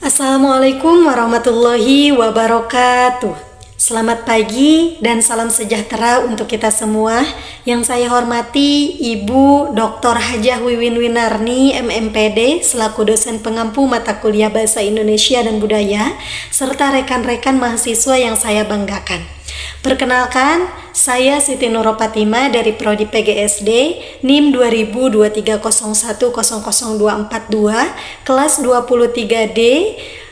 Assalamualaikum warahmatullahi wabarakatuh. Selamat pagi dan salam sejahtera untuk kita semua. Yang saya hormati Ibu Dr. Hajah Wiwin Winarni MMPD selaku dosen pengampu mata kuliah Bahasa Indonesia dan Budaya serta rekan-rekan mahasiswa yang saya banggakan. Perkenalkan, saya Siti Nuropatima dari Prodi PGSD NIM 202301000242 kelas 23D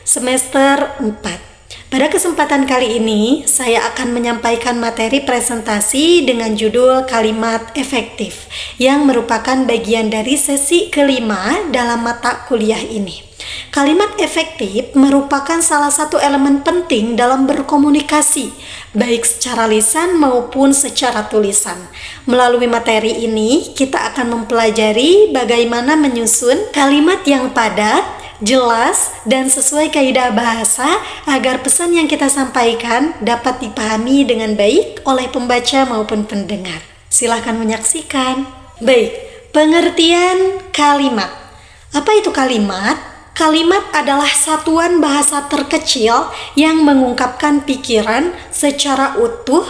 semester 4. Pada kesempatan kali ini, saya akan menyampaikan materi presentasi dengan judul Kalimat Efektif yang merupakan bagian dari sesi kelima dalam mata kuliah ini. Kalimat efektif merupakan salah satu elemen penting dalam berkomunikasi, baik secara lisan maupun secara tulisan. Melalui materi ini, kita akan mempelajari bagaimana menyusun kalimat yang padat, jelas, dan sesuai kaidah bahasa agar pesan yang kita sampaikan dapat dipahami dengan baik oleh pembaca maupun pendengar. Silahkan menyaksikan. Baik, pengertian kalimat. Apa itu kalimat? Kalimat adalah satuan bahasa terkecil yang mengungkapkan pikiran secara utuh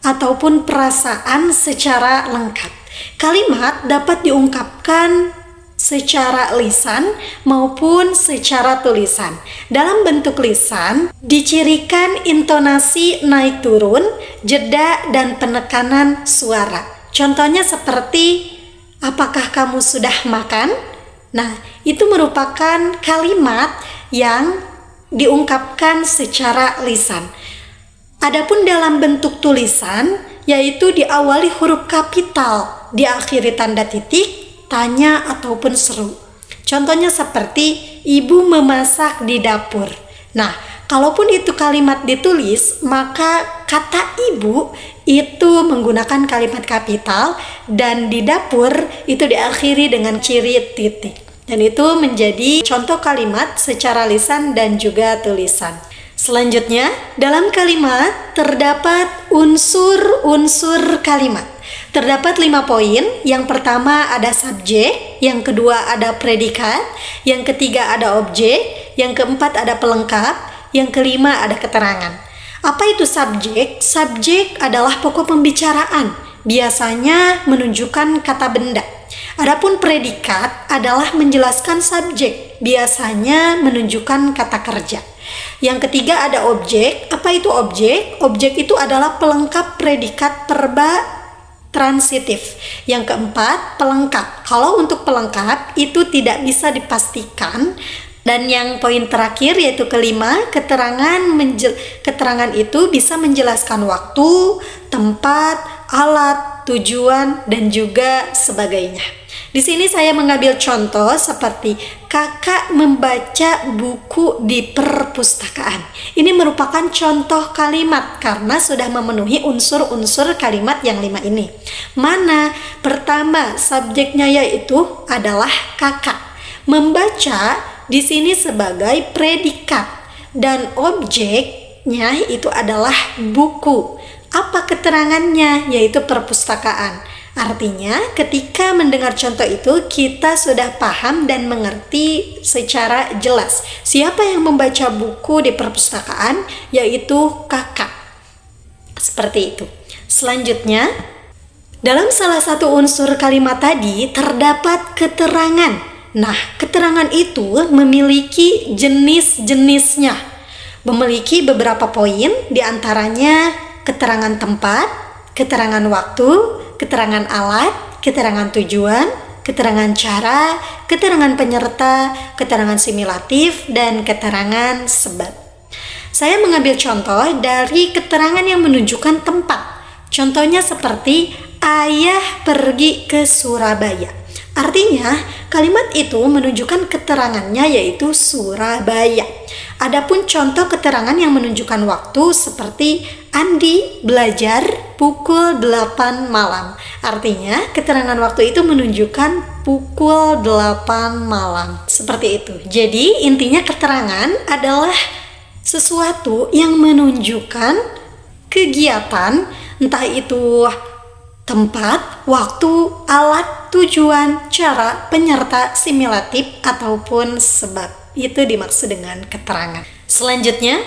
ataupun perasaan secara lengkap. Kalimat dapat diungkapkan secara lisan maupun secara tulisan. Dalam bentuk lisan, dicirikan intonasi naik turun, jeda, dan penekanan suara. Contohnya seperti, apakah kamu sudah makan? Nah, itu merupakan kalimat yang diungkapkan secara lisan. Adapun dalam bentuk tulisan, yaitu diawali huruf kapital, diakhiri tanda titik, tanya ataupun seru. Contohnya seperti ibu memasak di dapur. Nah, kalaupun itu kalimat ditulis, maka kata ibu itu menggunakan kalimat kapital dan di dapur itu diakhiri dengan ciri titik. Dan itu menjadi contoh kalimat secara lisan dan juga tulisan. Selanjutnya, dalam kalimat terdapat unsur-unsur kalimat. Terdapat 5 poin. Yang pertama ada subjek, yang kedua ada predikat, yang ketiga ada objek, yang keempat ada pelengkap, yang kelima ada keterangan. Apa itu subjek? Subjek adalah pokok pembicaraan, biasanya menunjukkan kata benda. Adapun predikat adalah menjelaskan subjek, biasanya menunjukkan kata kerja. Yang ketiga ada objek. Apa itu objek? Objek itu adalah pelengkap predikat verba transitif. Yang keempat, pelengkap. Kalau untuk pelengkap itu tidak bisa dipastikan. Dan yang poin terakhir yaitu kelima, keterangan itu bisa menjelaskan waktu, tempat, alat, tujuan, dan juga sebagainya. Di sini saya mengambil contoh seperti kakak membaca buku di perpustakaan. Ini merupakan contoh kalimat karena sudah memenuhi unsur-unsur kalimat yang 5 ini. Mana? Pertama, subjeknya yaitu adalah kakak. Membaca di sini sebagai predikat dan objeknya itu adalah buku. Apa keterangannya? Yaitu perpustakaan. Artinya, ketika mendengar contoh itu, kita sudah paham dan mengerti secara jelas siapa yang membaca buku di perpustakaan, yaitu kakak. Seperti itu. Selanjutnya, dalam salah satu unsur kalimat tadi terdapat keterangan. Nah, keterangan itu memiliki jenis-jenisnya. Memiliki beberapa poin, diantaranya keterangan tempat, keterangan waktu, keterangan alat, keterangan tujuan, keterangan cara, keterangan penyerta, keterangan simulatif, dan keterangan sebab. Saya mengambil contoh dari keterangan yang menunjukkan tempat. Contohnya seperti ayah pergi ke Surabaya. Artinya, kalimat itu menunjukkan keterangannya yaitu Surabaya. Adapun contoh keterangan yang menunjukkan waktu seperti Andi belajar pukul 8 malam. Artinya, keterangan waktu itu menunjukkan pukul 8 malam. Seperti itu. Jadi, intinya keterangan adalah sesuatu yang menunjukkan kegiatan, entah itu tempat, waktu, alat, tujuan, cara, penyerta, simulatif, ataupun sebab. Itu dimaksud dengan keterangan. Selanjutnya,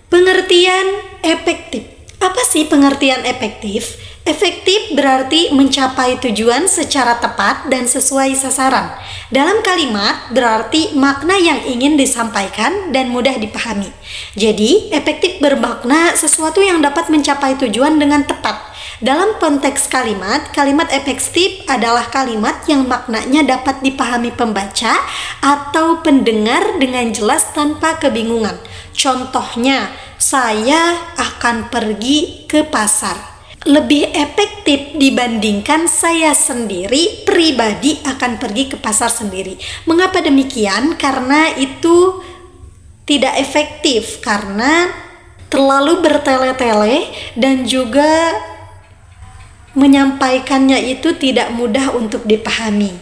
pengertian efektif. Apa sih pengertian efektif? Efektif berarti mencapai tujuan secara tepat dan sesuai sasaran. Dalam kalimat berarti makna yang ingin disampaikan dan mudah dipahami. Jadi, efektif bermakna sesuatu yang dapat mencapai tujuan dengan tepat. Dalam konteks kalimat, kalimat efektif adalah kalimat yang maknanya dapat dipahami pembaca atau pendengar dengan jelas tanpa kebingungan. Contohnya, saya akan pergi ke pasar. Lebih efektif dibandingkan saya sendiri pribadi akan pergi ke pasar sendiri. Mengapa demikian? Karena itu tidak efektif, karena terlalu bertele-tele dan juga menyampaikannya itu tidak mudah untuk dipahami.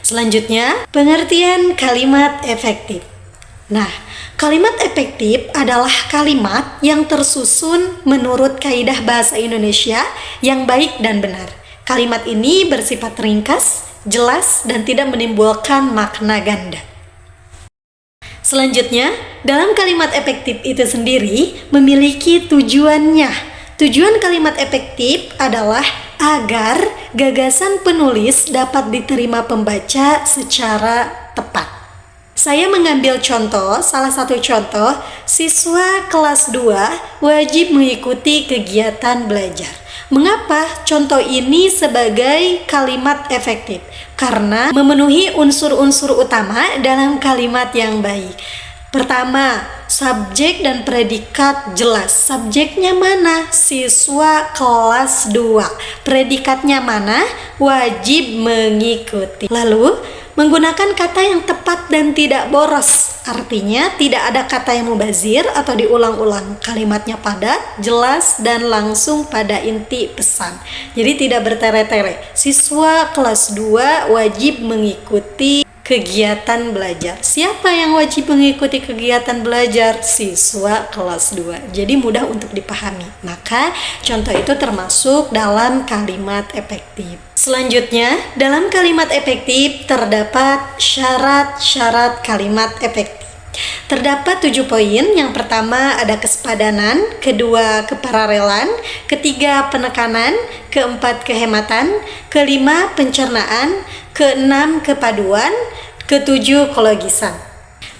Selanjutnya, pengertian kalimat efektif. Nah, kalimat efektif adalah kalimat yang tersusun menurut kaidah bahasa Indonesia yang baik dan benar. Kalimat ini bersifat ringkas, jelas, dan tidak menimbulkan makna ganda. Selanjutnya, dalam kalimat efektif itu sendiri memiliki tujuannya. Tujuan kalimat efektif adalah agar gagasan penulis dapat diterima pembaca secara tepat. Saya mengambil salah satu contoh, siswa kelas 2 wajib mengikuti kegiatan belajar. Mengapa contoh ini sebagai kalimat efektif? Karena memenuhi unsur-unsur utama dalam kalimat yang baik. Pertama, subjek dan predikat jelas. Subjeknya mana? Siswa kelas 2. Predikatnya mana? Wajib mengikuti. Lalu, menggunakan kata yang tepat dan tidak boros. Artinya, tidak ada kata yang mubazir atau diulang-ulang. Kalimatnya padat, jelas, dan langsung pada inti pesan. Jadi tidak bertele-tele. Siswa kelas 2 wajib mengikuti kegiatan belajar. Siapa yang wajib mengikuti kegiatan belajar? Siswa kelas 2. Jadi mudah untuk dipahami. Maka contoh itu termasuk dalam kalimat efektif. Selanjutnya, dalam kalimat efektif terdapat syarat-syarat kalimat efektif. Terdapat 7 poin. Yang pertama ada kesepadanan, kedua kepararelan, ketiga penekanan, keempat kehematan, kelima pencernaan, keenam kepaduan, ketujuh kologisan.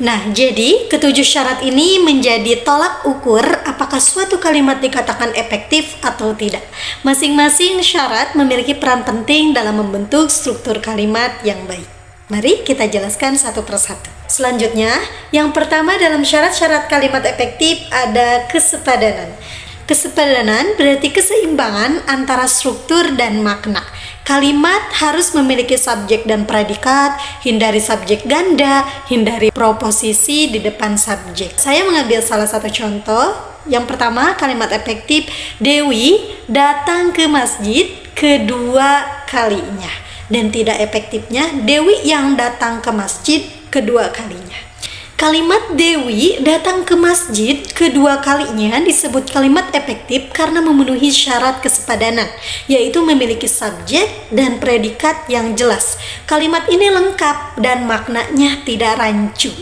Nah, jadi ketujuh syarat ini menjadi tolak ukur apakah suatu kalimat dikatakan efektif atau tidak. Masing-masing syarat memiliki peran penting dalam membentuk struktur kalimat yang baik. Mari kita jelaskan satu persatu. Selanjutnya, yang pertama dalam syarat-syarat kalimat efektif ada kesepadanan. Kesepadanan berarti keseimbangan antara struktur dan makna. Kalimat harus memiliki subjek dan predikat, hindari subjek ganda, hindari proposisi di depan subjek. Saya mengambil salah satu contoh. Yang pertama, kalimat efektif, Dewi datang ke masjid kedua kalinya. Dan tidak efektifnya, Dewi yang datang ke masjid kedua kalinya. Kalimat Dewi datang ke masjid kedua kalinya disebut kalimat efektif karena memenuhi syarat kesepadanan, yaitu memiliki subjek dan predikat yang jelas. Kalimat ini lengkap dan maknanya tidak rancu.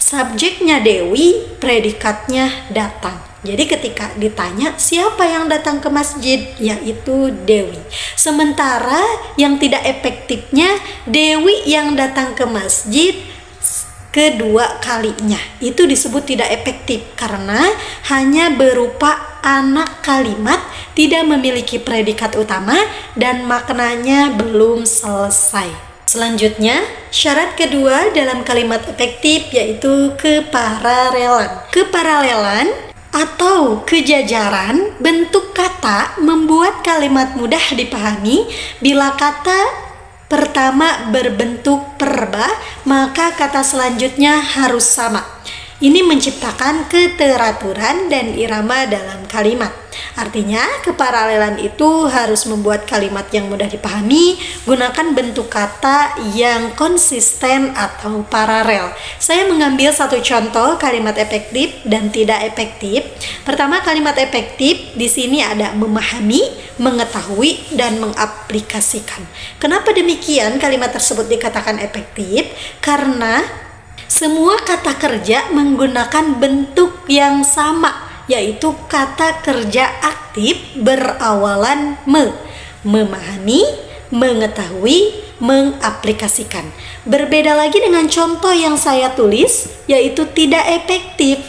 Subjeknya Dewi, predikatnya datang. Jadi ketika ditanya siapa yang datang ke masjid, yaitu Dewi. Sementara yang tidak efektifnya, Dewi yang datang ke masjid kedua kalinya. Itu disebut tidak efektif karena hanya berupa anak kalimat, tidak memiliki predikat utama dan maknanya belum selesai. Selanjutnya, syarat kedua dalam kalimat efektif yaitu kepararelan. Kepararelan atau kejajaran bentuk kata membuat kalimat mudah dipahami. Bila kata pertama berbentuk perba, maka kata selanjutnya harus sama. Ini menciptakan keteraturan dan irama dalam kalimat. Artinya, keparalelan itu harus membuat kalimat yang mudah dipahami, gunakan bentuk kata yang konsisten atau paralel. Saya mengambil satu contoh kalimat efektif dan tidak efektif. Pertama, kalimat efektif di sini ada memahami, mengetahui, dan mengaplikasikan. Kenapa demikian kalimat tersebut dikatakan efektif? Karena Semua kata kerja menggunakan bentuk yang sama, yaitu kata kerja aktif berawalan me. Memahami, mengetahui, mengaplikasikan. Berbeda lagi dengan contoh yang saya tulis, yaitu tidak efektif.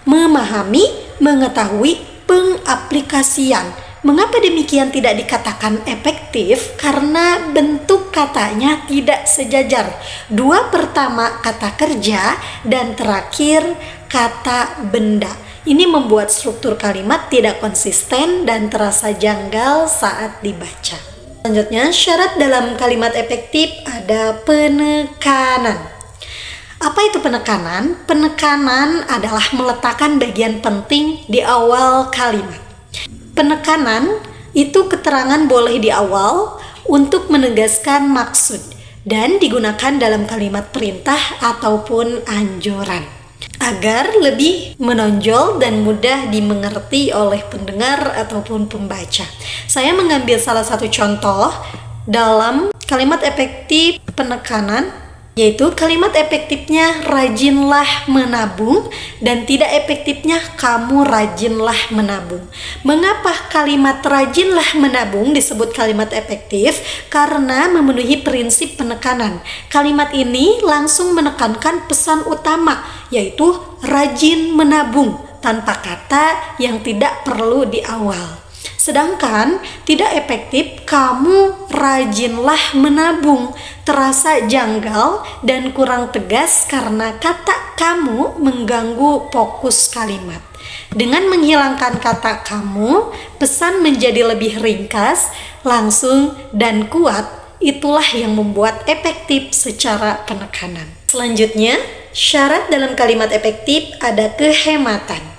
Memahami, mengetahui, pengaplikasian. Mengapa demikian tidak dikatakan efektif? Karena bentuk katanya tidak sejajar. Dua pertama kata kerja dan terakhir kata benda. Ini membuat struktur kalimat tidak konsisten dan terasa janggal saat dibaca. Selanjutnya, syarat dalam kalimat efektif ada penekanan. Apa itu penekanan? Penekanan adalah meletakkan bagian penting di awal kalimat. Penekanan itu keterangan boleh di awal untuk menegaskan maksud dan digunakan dalam kalimat perintah ataupun anjuran agar lebih menonjol dan mudah dimengerti oleh pendengar ataupun pembaca. Saya mengambil salah satu contoh dalam kalimat efektif penekanan, yaitu kalimat efektifnya rajinlah menabung dan tidak efektifnya kamu rajinlah menabung. Mengapa kalimat rajinlah menabung disebut kalimat efektif? Karena memenuhi prinsip penekanan. Kalimat ini langsung menekankan pesan utama, yaitu rajin menabung tanpa kata yang tidak perlu di awal. Sedangkan tidak efektif kamu rajinlah menabung terasa janggal dan kurang tegas karena kata kamu mengganggu fokus kalimat. Dengan menghilangkan kata kamu, pesan menjadi lebih ringkas, langsung, dan kuat. Itulah yang membuat efektif secara penekanan. Selanjutnya, syarat dalam kalimat efektif ada kehematan.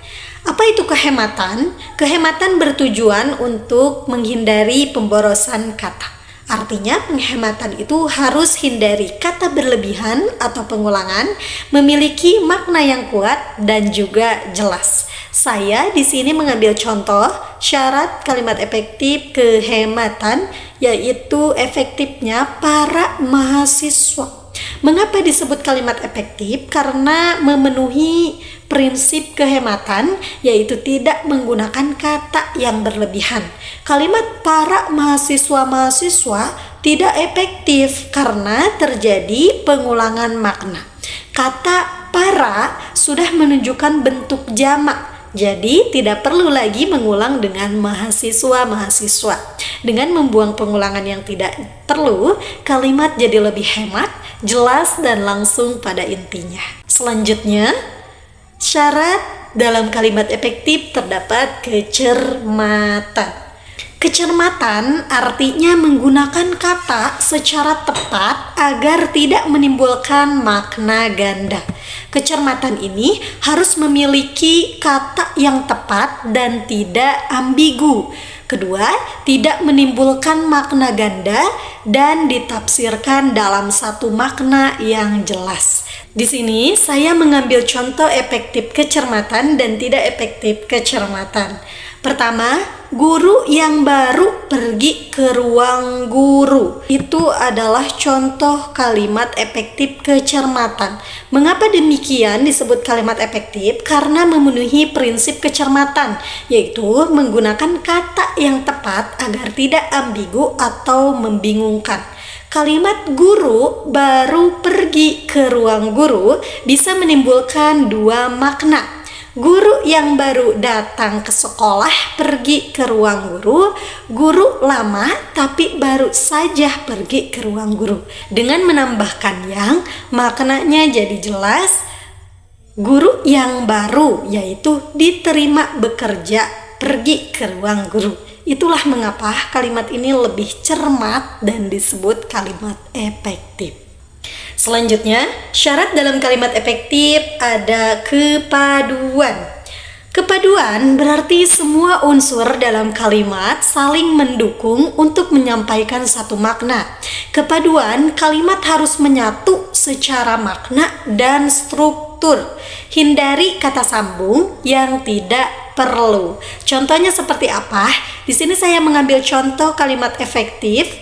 Apa itu kehematan? Kehematan bertujuan untuk menghindari pemborosan kata. Artinya penghematan itu harus hindari kata berlebihan atau pengulangan, memiliki makna yang kuat dan juga jelas. Saya di sini mengambil contoh syarat kalimat efektif kehematan, yaitu efektifnya para mahasiswa. Mengapa disebut kalimat efektif? Karena memenuhi prinsip kehematan, yaitu tidak menggunakan kata yang berlebihan. Kalimat para mahasiswa tidak efektif karena terjadi pengulangan makna. Kata para sudah menunjukkan bentuk jamak, jadi tidak perlu lagi mengulang dengan mahasiswa. Dengan membuang pengulangan yang tidak perlu, kalimat jadi lebih hemat, jelas dan langsung pada intinya. Selanjutnya, syarat dalam kalimat efektif terdapat kecermatan. Kecermatan artinya menggunakan kata secara tepat agar tidak menimbulkan makna ganda. Kecermatan ini harus memiliki kata yang tepat dan tidak ambigu. Kedua, tidak menimbulkan makna ganda dan ditafsirkan dalam satu makna yang jelas. Di sini saya mengambil contoh efektif kecermatan dan tidak efektif kecermatan. Pertama, guru yang baru pergi ke ruang guru. Itu adalah contoh kalimat efektif kecermatan. Mengapa demikian disebut kalimat efektif? Karena memenuhi prinsip kecermatan, yaitu menggunakan kata yang tepat agar tidak ambigu atau membingungkan. Kalimat guru baru pergi ke ruang guru bisa menimbulkan dua makna. Guru yang baru datang ke sekolah pergi ke ruang guru, guru lama tapi baru saja pergi ke ruang guru. Dengan menambahkan yang, maknanya jadi jelas. Guru yang baru yaitu diterima bekerja pergi ke ruang guru. Itulah mengapa kalimat ini lebih cermat dan disebut kalimat efektif. Selanjutnya, syarat dalam kalimat efektif ada kepaduan. Kepaduan berarti semua unsur dalam kalimat saling mendukung untuk menyampaikan satu makna. Kepaduan kalimat harus menyatu secara makna dan struktur. Hindari kata sambung yang tidak perlu. Contohnya seperti apa? Di sini saya mengambil contoh kalimat efektif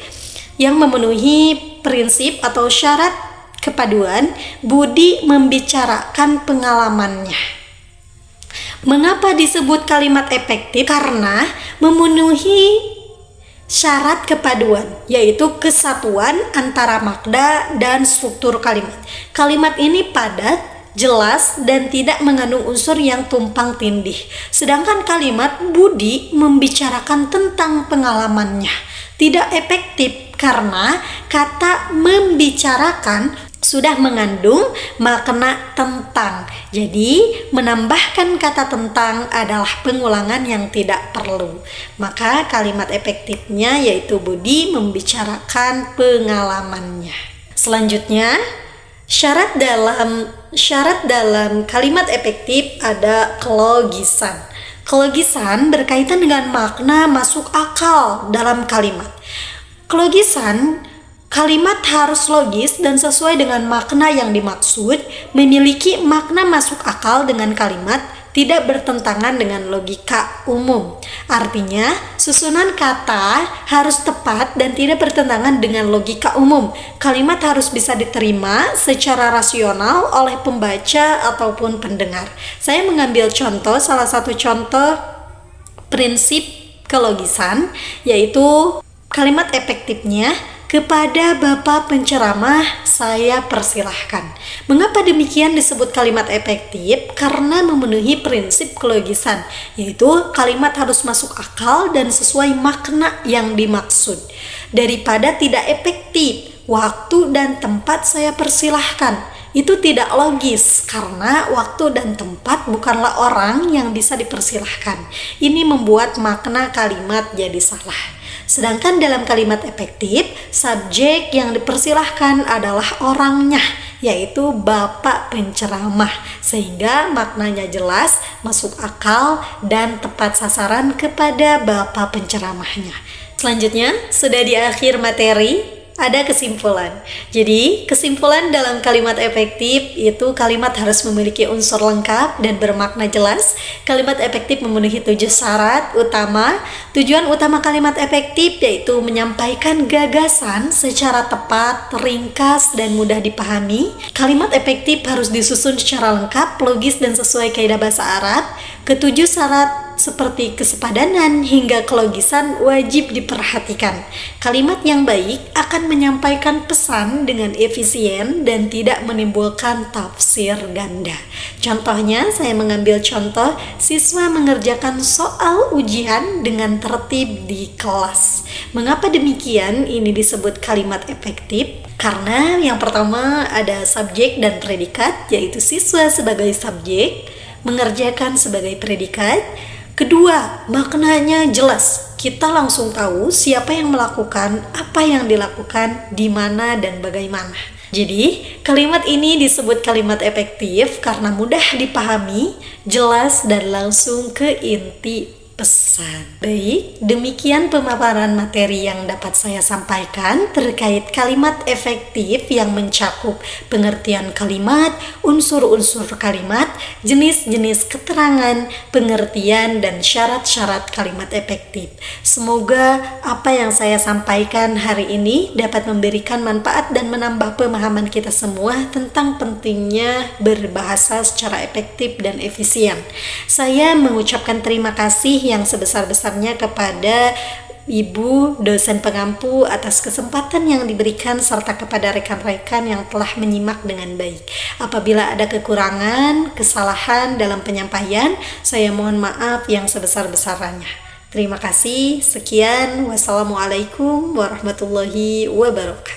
yang memenuhi prinsip atau syarat kepaduan, Budi membicarakan pengalamannya. Mengapa disebut kalimat efektif? Karena memenuhi syarat kepaduan, yaitu kesatuan antara makna dan struktur kalimat. Kalimat ini padat, jelas, dan tidak mengandung unsur yang tumpang tindih. Sedangkan kalimat Budi membicarakan tentang pengalamannya tidak efektif karena kata membicarakan sudah mengandung makna tentang. Jadi, menambahkan kata tentang adalah pengulangan yang tidak perlu. Maka kalimat efektifnya yaitu Budi membicarakan pengalamannya. Selanjutnya, syarat dalam kalimat efektif ada kelogisan. Kelogisan berkaitan dengan makna masuk akal dalam kalimat. Kelogisan, kalimat harus logis dan sesuai dengan makna yang dimaksud, memiliki makna masuk akal dengan kalimat, tidak bertentangan dengan logika umum. Artinya, susunan kata harus tepat dan tidak bertentangan dengan logika umum. Kalimat harus bisa diterima secara rasional oleh pembaca ataupun pendengar. Saya mengambil salah satu contoh prinsip kelogisan, yaitu kalimat efektifnya, kepada Bapak penceramah saya persilahkan. Mengapa demikian disebut kalimat efektif? Karena memenuhi prinsip kelogisan, yaitu kalimat harus masuk akal dan sesuai makna yang dimaksud. Daripada tidak efektif, waktu dan tempat saya persilahkan, itu tidak logis karena waktu dan tempat bukanlah orang yang bisa dipersilahkan. Ini membuat makna kalimat jadi salah. Sedangkan dalam kalimat efektif, subjek yang dipersilahkan adalah orangnya, yaitu Bapak penceramah, sehingga maknanya jelas, masuk akal, dan tepat sasaran kepada Bapak penceramahnya. Selanjutnya, sudah di akhir materi, ada kesimpulan. Jadi, kesimpulan dalam kalimat efektif itu kalimat harus memiliki unsur lengkap dan bermakna jelas. Kalimat efektif memenuhi 7 syarat utama. Tujuan utama kalimat efektif yaitu menyampaikan gagasan secara tepat, ringkas, dan mudah dipahami. Kalimat efektif harus disusun secara lengkap, logis, dan sesuai kaidah bahasa Arab. Ketujuh syarat seperti kesepadanan hingga kelogisan wajib diperhatikan. Kalimat yang baik akan menyampaikan pesan dengan efisien dan tidak menimbulkan tafsir ganda. Contohnya, saya mengambil contoh siswa mengerjakan soal ujian dengan tertib di kelas. Mengapa demikian ini disebut kalimat efektif? Karena yang pertama ada subjek dan predikat, yaitu siswa sebagai subjek, mengerjakan sebagai predikat. Kedua, maknanya jelas. Kita langsung tahu siapa yang melakukan, apa yang dilakukan, di mana, dan bagaimana. Jadi, kalimat ini disebut kalimat efektif karena mudah dipahami, jelas, dan langsung ke inti pesan. Baik, demikian pemaparan materi yang dapat saya sampaikan terkait kalimat efektif yang mencakup pengertian kalimat, unsur-unsur kalimat, jenis-jenis keterangan, pengertian, dan syarat-syarat kalimat efektif. Semoga apa yang saya sampaikan hari ini dapat memberikan manfaat dan menambah pemahaman kita semua tentang pentingnya berbahasa secara efektif dan efisien. Saya mengucapkan terima kasih yang sebesar-besarnya kepada Ibu dosen pengampu atas kesempatan yang diberikan serta kepada rekan-rekan yang telah menyimak dengan baik. Apabila ada kekurangan, kesalahan dalam penyampaian, saya mohon maaf yang sebesar-besarnya. Terima kasih. Sekian. Wassalamualaikum warahmatullahi wabarakatuh.